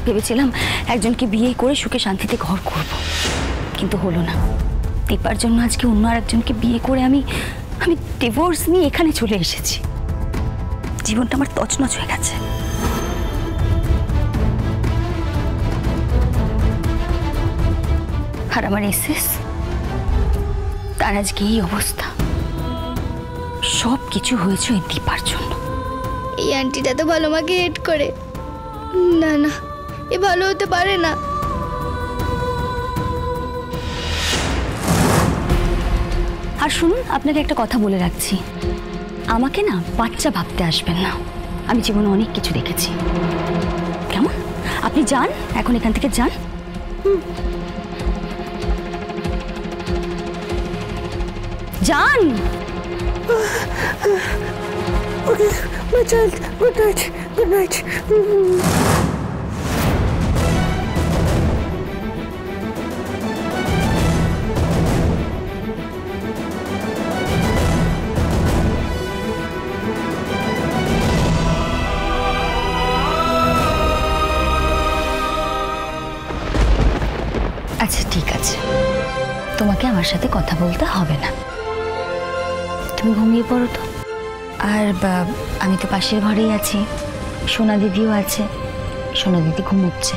ভেবেছিলাম একজনকে বিয়ে করে সুখে শান্তিতে ঘর করব, কিন্তু হলো না। দীপার জন্য আজকে অন্য আরেকজনকে বিয়ে করে আমি ডিভোর্স নিয়ে এখানে চলে এসেছি। জীবনটা আমার তছনছ হয়ে গেছে। আর আমার এসেস, তার আজকে এই অবস্থা, সব কিছু হয়েছে ওই দীপার জন্য। এই আন্টিটা তো ভালো মাকে হেট করে। না না, এ ভালো হতে পারে না। আর শুনুন, আপনাকে একটা কথা বলে রাখছি, আমাকে না বাচ্চা ভাবতে আসবেন না। আমি জীবনে অনেক কিছু দেখেছি। কেমন? আপনি যান, এখন এখান থেকে যান। যান। Okay, my child. Good night. Good night. আচ্ছা ঠিক আছে, তোমাকে আমার সাথে কথা বলতে হবে না, তুমি ঘুমিয়ে পড়ো তো। আর আমি তো পাশের ঘরেই আছি, সোনা দিদিও আছে। সোনা দিদি ঘুমোচ্ছে।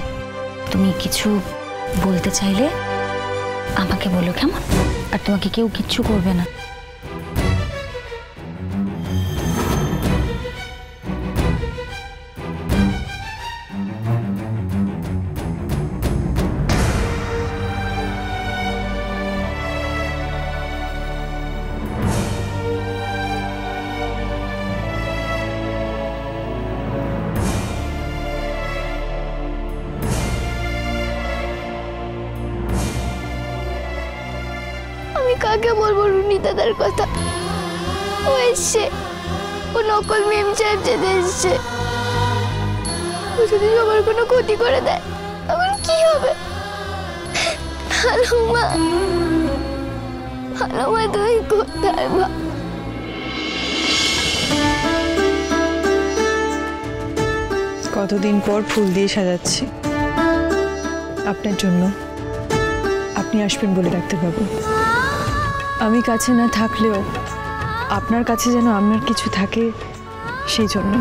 তুমি কিছু বলতে চাইলে আমাকে বলো, কেমন? আর তোমাকে কেউ কিচ্ছু করবে না। আমি কাকে বলবো রুনি দাদার কথা? ও এসছে, ও নকল মেম সাহেব যেতে এসছে। ও যদি সবার কোনো ক্ষতি করে দেয় তখন কি হবে? ভালো মা, ভালো মা, তুই কোথায় মা? কতদিন পর ফুল দিয়ে সাজাচ্ছি আপনার জন্য। আপনি আসবেন বলে ডাক্তারবাবু। আমি কাছে না থাকলেও আপনার কাছে যেন আমার কিছু থাকে, সেই জন্য।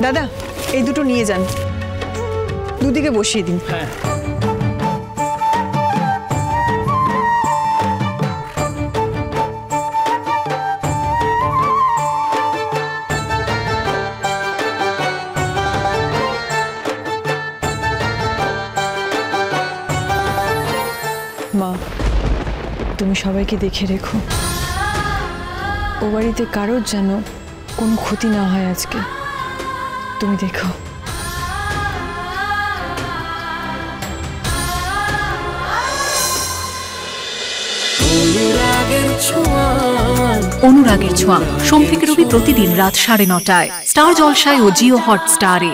দাদা, এই দুটো নিয়ে যান, দুদিকে বসিয়ে দিন। হ্যাঁ। মা, তুমি সবাইকে দেখে রেখো, ও বাড়িতে কারোর যেন কোনো ক্ষতি না হয় আজকে। তুমি দেখো। অনুরাগের ছোঁয়া, সোম থেকে রবি প্রতিদিন রাত 9:30টায় স্টার জলসায় ও জিও হটস্টারে।